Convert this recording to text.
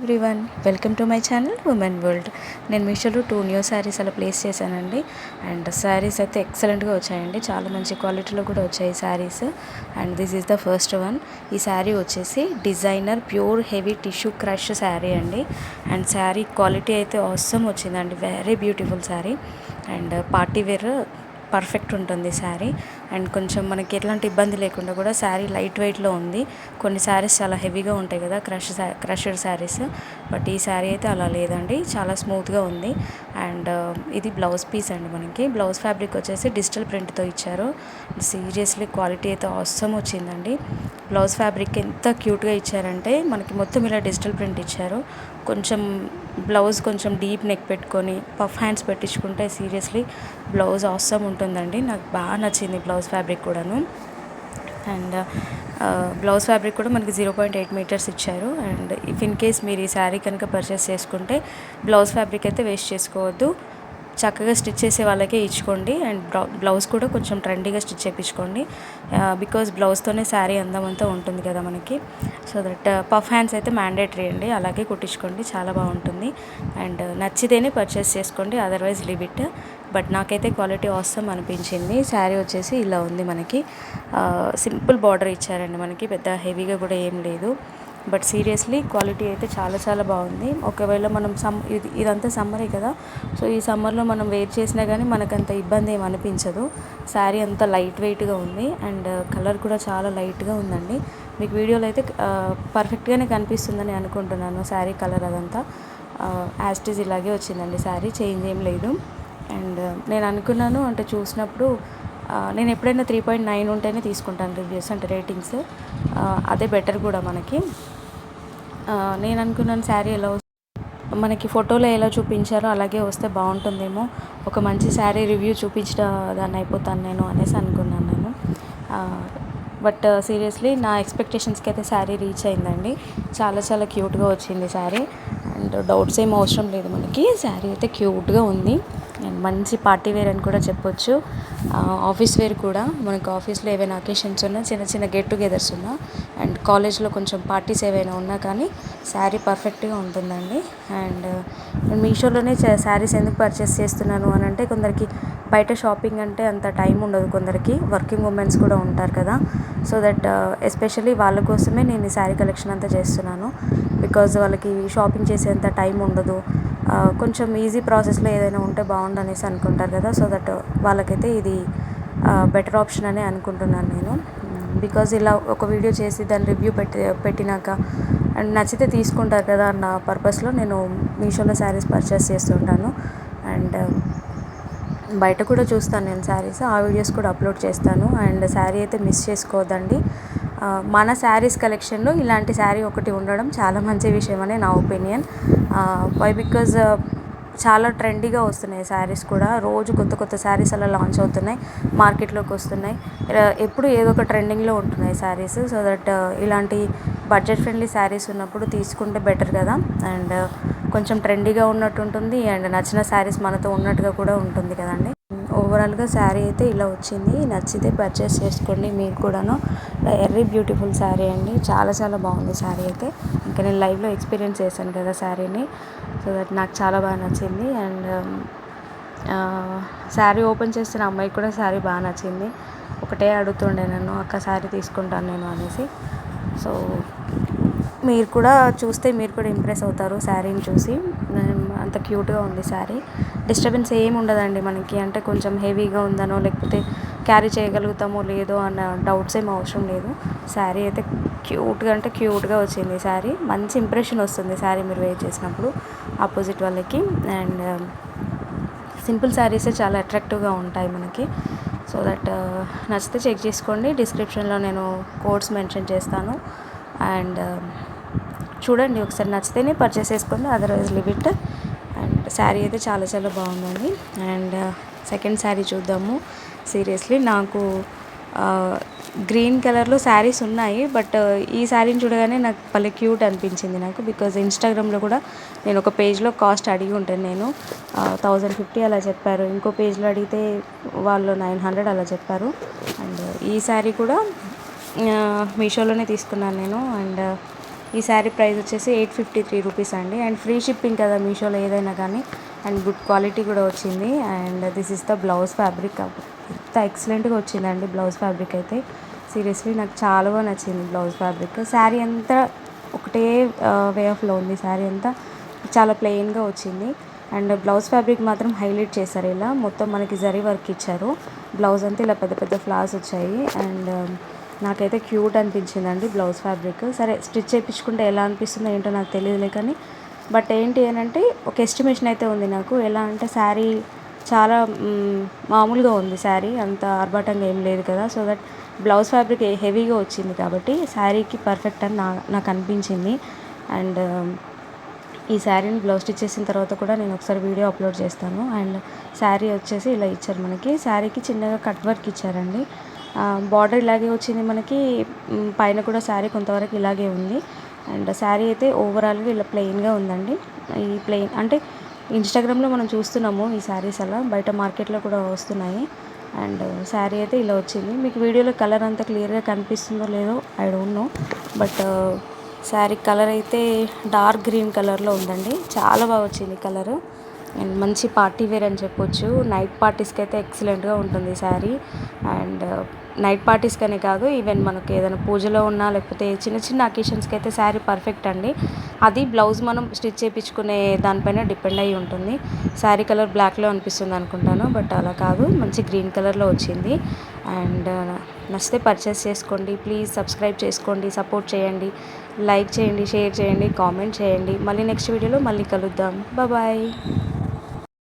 Everyone, welcome to my channel women world. నేను మీషోలో 2 new saris అలా ప్లేస్ చేశానండి. అండ్ శారీస్ అయితే ఎక్సలెంట్గా వచ్చాయండి, చాలా మంచి క్వాలిటీలో కూడా వచ్చాయి saris. And this is the first one. ఈ శారీ వచ్చేసి designer pure heavy tissue crush sari అండి. అండ్ శారీ క్వాలిటీ అయితే ఆసమ్ వచ్చిందండి, very beautiful sari. And party wear perfect ఉంటుంది శారీ. అండ్ కొంచెం మనకి ఎట్లాంటి ఇబ్బంది లేకుండా కూడా శారీ లైట్ వెయిట్లో ఉంది. కొన్ని శారీస్ చాలా హెవీగా ఉంటాయి కదా, క్రష్డ్ శారీస్, బట్ ఈ శారీ అయితే అలా లేదండి, చాలా స్మూత్గా ఉంది. అండ్ ఇది బ్లౌజ్ పీస్ అండి. మనకి బ్లౌజ్ ఫ్యాబ్రిక్ వచ్చేసి డిజిటల్ ప్రింట్తో ఇచ్చారు. సీరియస్లీ క్వాలిటీ అయితే ఆసమ్ వచ్చిందండి. బ్లౌజ్ ఫ్యాబ్రిక్ ఎంత క్యూట్గా ఇచ్చారంటే మనకి మొత్తం ఇలా డిజిటల్ ప్రింట్ ఇచ్చారు. కొంచెం బ్లౌజ్ కొంచెం డీప్ నెక్ పెట్టుకొని పఫ్ హ్యాండ్స్ పెట్టించుకుంటే సీరియస్లీ బ్లౌజ్ ఆసమ్ ఉంటుందండి. నాకు బాగా నచ్చింది బ్లౌజ్ ఫ్యాబ్రిక్ కూడాను. అండ్ బ్లౌజ్ ఫ్యాబ్రిక్ కూడా మనకి 0.8 మీటర్స్ ఇచ్చారు. అండ్ ఇఫ్ ఇన్ కేస్ మీరు ఈ శారీ కనుక పర్చేస్ చేసుకుంటే బ్లౌజ్ ఫ్యాబ్రిక్ అయితే వేస్ట్ చేసుకోవద్దు, చక్కగా స్టిచ్ చేసే వాళ్ళకే ఇచ్చుకోండి. అండ్ బ్లౌజ్ కూడా కొంచెం ట్రెండీగా స్టిచ్ చేయించుకోండి, బికాజ్ బ్లౌజ్తోనే శారీ అందం అంతా ఉంటుంది కదా మనకి. సో దట్ పఫ్ హ్యాండ్స్ అయితే మ్యాండేటరీ అండి, అలాగే కుట్టించుకోండి, చాలా బాగుంటుంది. అండ్ నచ్చితేనే పర్చేస్ చేసుకోండి, అదర్వైజ్ లీవ్ ఇట్. బట్ నాకైతే క్వాలిటీ ఆసమ్ అనిపించింది. శారీ వచ్చేసి ఇలా ఉంది మనకి. సింపుల్ బార్డర్ ఇచ్చారండి మనకి, పెద్ద హెవీగా కూడా ఏం లేదు. బట్ సీరియస్లీ క్వాలిటీ అయితే చాలా చాలా బాగుంది. ఒకవేళ మనం ఇదంతా సమ్మరే కదా, సో ఈ సమ్మర్లో మనం వేర్ చేసినా కానీ మనకంత ఇబ్బంది ఏమి అనిపించదు. శారీ అంతా లైట్ వెయిట్గా ఉంది. అండ్ కలర్ కూడా చాలా లైట్గా ఉందండి. మీకు వీడియోలో అయితే పర్ఫెక్ట్గానే కనిపిస్తుందని అనుకుంటున్నాను. శారీ కలర్ అదంతా యాజ్ ఇట్ ఈజ్ ఇలాగే వచ్చిందండి, శారీ చేంజ్ ఏం లేదు. అండ్ నేను అనుకున్నాను అంటే చూసినప్పుడు నేను ఎప్పుడైనా 3.9 ఉంటేనే తీసుకుంటాను రివ్యూస్, అంటే రేటింగ్స్, అదే బెటర్ కూడా మనకి. నేను అనుకున్నాను శారీ ఎలా మనకి ఫోటోలో ఎలా చూపించారో అలాగే వస్తే బాగుంటుందేమో, ఒక మంచి శారీ రివ్యూ చూపించడం దాన్ని అయిపోతాను నేను అనేసి అనుకున్నాను నేను. బట్ సీరియస్లీ నా ఎక్స్పెక్టేషన్స్కి అయితే శారీ రీచ్ అయిందండి. చాలా చాలా క్యూట్గా వచ్చింది శారీ. అండ్ డౌట్స్ ఏం అవసరం లేదు, మనకి శారీ అయితే క్యూట్గా ఉంది. అండ్ మంచి పార్టీ వేర్ అని కూడా చెప్పొచ్చు, ఆఫీస్ వేర్ కూడా. మనకు ఆఫీస్లో ఏవైనా అకేషన్స్ ఉన్నా, చిన్న చిన్న గెట్ టుగెదర్స్ ఉన్నా, అండ్ కాలేజ్లో కొంచెం పార్టీస్ ఏవైనా ఉన్నా కానీ శారీ పర్ఫెక్ట్గా ఉంటుందండి. అండ్ నేను మీషోలోనే శారీస్ ఎందుకు పర్చేస్ చేస్తున్నాను అని అంటే, కొందరికి బయట షాపింగ్ అంటే అంత టైం ఉండదు, కొందరికి వర్కింగ్ ఉమెన్స్ కూడా ఉంటారు కదా. సో దట్ ఎస్పెషల్లీ వాళ్ళ కోసమే నేను ఈ శారీ కలెక్షన్ అంతా చేస్తున్నాను. బికాజ్ వాళ్ళకి షాపింగ్ చేసేంత టైం ఉండదు, కొంచెం ఈజీ ప్రాసెస్లో ఏదైనా ఉంటే బాగుండు అనేసి అనుకుంటారు కదా. సో దట్ వాళ్ళకైతే ఇది బెటర్ ఆప్షన్ అని అనుకుంటున్నాను నేను. బికాజ్ ఇలా ఒక వీడియో చేసి దాని రివ్యూ పెట్టినాక అండ్ నచ్చితే తీసుకుంటారు కదా అన్న పర్పస్లో నేను మీషోలో శారీస్ పర్చేస్ చేస్తుంటాను. అండ్ బయట కూడా చూస్తాను నేను శారీస్, ఆ వీడియోస్ కూడా అప్లోడ్ చేస్తాను. అండ్ శారీ అయితే మిస్ చేసుకోవద్దండి. మన శారీస్ కలెక్షన్లో ఇలాంటి శారీ ఒకటి ఉండడం చాలా మంచి విషయం అని నా ఒపీనియన్. వై బికాజ్ చాలా ట్రెండీగా వస్తున్నాయి శారీస్ కూడా, రోజు కొత్త కొత్త శారీస్ అలా లాంచ్ అవుతున్నాయి, మార్కెట్లోకి వస్తున్నాయి. ఎప్పుడు ఏదో ఒక ట్రెండింగ్లో ఉంటున్నాయి శారీస్. సో దట్ ఇలాంటి బడ్జెట్ ఫ్రెండ్లీ శారీస్ ఉన్నప్పుడు తీసుకుంటే బెటర్ కదా. అండ్ కొంచెం ట్రెండీగా ఉన్నట్టు ఉంటుంది, అండ్ నచ్చిన శారీస్ మనతో ఉన్నట్టుగా కూడా ఉంటుంది కదండి. ఓవరాల్గా శారీ అయితే ఇలా వచ్చింది, నచ్చితే పర్చేస్ చేసుకోండి మీరు కూడాను. వెరీ బ్యూటిఫుల్ శారీ అండి, చాలా చాలా బాగుంది శారీ అయితే. ఇంకా నేను లైవ్లో ఎక్స్పీరియన్స్ చేశాను కదా శారీని, సో దట్ నాకు చాలా బాగా నచ్చింది. అండ్ శారీ ఓపెన్ చేస్తున్న అమ్మాయికి కూడా శారీ బాగా నచ్చింది. ఒకటే అడుగుతుండే నన్ను, అక్క శారీ తీసుకుంటాను నేను అనేసి. సో మీరు కూడా చూస్తే మీరు కూడా ఇంప్రెస్ అవుతారు శారీని చూసి. అంత క్యూట్గా ఉంది శారీ, డిస్టర్బెన్స్ ఏమి ఉండదండి మనకి. అంటే కొంచెం హెవీగా ఉందనో లేకపోతే క్యారీ చేయగలుగుతామో లేదో అన్న డౌట్స్ ఏమి అవసరం లేదు. శారీ అయితే క్యూట్గా అంటే క్యూట్గా వచ్చింది శారీ. మంచి ఇంప్రెషన్ వస్తుంది శారీ మీరు వేర్ చేసినప్పుడు ఆపోజిట్ వాళ్ళకి. అండ్ సింపుల్ శారీసే చాలా అట్రాక్టివ్గా ఉంటాయి మనకి. సో దట్ నచ్చితే చెక్ చేసుకోండి, డిస్క్రిప్షన్లో నేను కోడ్స్ మెన్షన్ చేస్తాను. అండ్ చూడండి ఒకసారి, నచ్చితేనే పర్చేస్ చేసుకోండి, otherwise leave it. And sari అయితే చాలా చాలా బాగుందండి. అండ్ సెకండ్ శారీ చూద్దాము. సీరియస్లీ నాకు గ్రీన్ కలర్లో శారీస్ ఉన్నాయి, బట్ ఈ శారీని చూడగానే నాకు భలే క్యూట్ అనిపించింది నాకు. బికాజ్ ఇన్స్టాగ్రామ్లో కూడా నేను ఒక పేజ్లో కాస్ట్ అడిగి ఉంటాను, నేను 1050 అలా చెప్పారు, ఇంకో పేజ్లో అడిగితే వాళ్ళు 900 అలా చెప్పారు. అండ్ ఈ శారీ కూడా మీషోలోనే తీసుకున్నాను నేను. అండ్ ఈ శారీ ప్రైస్ వచ్చేసి 853 రూపీస్ అండి. అండ్ ఫ్రీ షిప్పింగ్ కదా మీషోలో ఏదైనా కానీ. అండ్ గుడ్ క్వాలిటీ కూడా వచ్చింది. And this is the blouse fabric. ఎంత ఎక్సలెంట్గా వచ్చిందండి బ్లౌజ్ ఫ్యాబ్రిక్ అయితే. సీరియస్లీ నాకు చాలా బాగా నచ్చింది బ్లౌజ్ ఫ్యాబ్రిక్. శారీ అంతా ఒకటే వే ఆఫ్లో ఉంది. శారీ అంతా చాలా ప్లెయిన్గా వచ్చింది. అండ్ బ్లౌజ్ ఫ్యాబ్రిక్ మాత్రం హైలైట్ చేశారు. ఇలా మొత్తం మనకి జరీ వర్క్ ఇచ్చారు. బ్లౌజ్ అంతా ఇలా పెద్ద పెద్ద ఫ్లవర్స్ వచ్చాయి. అండ్ నాకైతే క్యూట్ అనిపించిందండి బ్లౌజ్ ఫ్యాబ్రిక్. సరే స్టిచ్ చేయించుకుంటే ఎలా అనిపిస్తుందో ఏంటో నాకు తెలియదులే కానీ, బట్ ఏంటి అని అంటే ఒక ఎస్టిమేషన్ అయితే ఉంది నాకు. ఎలా అంటే శారీ చాలా మామూలుగా ఉంది. శారీ అంత ఆర్భాటంగా ఏం లేదు కదా. సో దట్ బ్లౌజ్ ఫ్యాబ్రిక్ హెవీగా వచ్చింది కాబట్టి శారీకి పర్ఫెక్ట్ అని నాకు అనిపించింది. అండ్ ఈ శారీని బ్లౌజ్ స్టిచ్ చేసిన తర్వాత కూడా నేను ఒకసారి వీడియో అప్లోడ్ చేస్తాను. అండ్ శారీ వచ్చేసి ఇలా ఇచ్చారు మనకి. శారీకి చిన్నగా కట్ వర్క్ ఇచ్చారండి. బార్డర్ ఇలాగే వచ్చింది మనకి. పైన కూడా శారీ కొంతవరకు ఇలాగే ఉంది. అండ్ శారీ అయితే ఓవరాల్గా ఇలా ప్లెయిన్గా ఉందండి. ఈ ప్లెయిన్ అంటే ఇన్స్టాగ్రామ్లో మనం చూస్తున్నాము ఈ శారీస్ అలా, బయట మార్కెట్లో కూడా వస్తున్నాయి. అండ్ శారీ అయితే ఇలా వచ్చింది. మీకు వీడియోలో కలర్ అంతా క్లియర్గా కనిపిస్తుందో లేదో I don't know, but sari colour అయితే డార్క్ గ్రీన్ కలర్లో ఉందండి. చాలా బాగా వచ్చింది కలరు. అండ్ మంచి పార్టీ వేర్ అని చెప్పొచ్చు. నైట్ పార్టీస్కి అయితే ఎక్సలెంట్గా ఉంటుంది శారీ. అండ్ నైట్ పార్టీస్కనే కాదు, ఈవెన్ మనకి ఏదైనా పూజలో ఉన్నా లేకపోతే చిన్న చిన్న అకేషన్స్కి అయితే శారీ పర్ఫెక్ట్ అండి. అది బ్లౌజ్ మనం స్టిచ్ చేయించుకునే దానిపైన డిపెండ్ అయ్యి ఉంటుంది. శారీ కలర్ బ్లాక్లో అనిపిస్తుంది అనుకుంటాను, బట్ అలా కాదు, మంచి గ్రీన్ కలర్లో వచ్చింది. అండ్ నచ్చితే పర్చేస్ చేసుకోండి. ప్లీజ్ సబ్స్క్రైబ్ చేసుకోండి, సపోర్ట్ చేయండి, లైక్ చేయండి, షేర్ చేయండి, కామెంట్ చేయండి. మళ్ళీ నెక్స్ట్ వీడియోలో మళ్ళీ కలుద్దాం. బాయ్.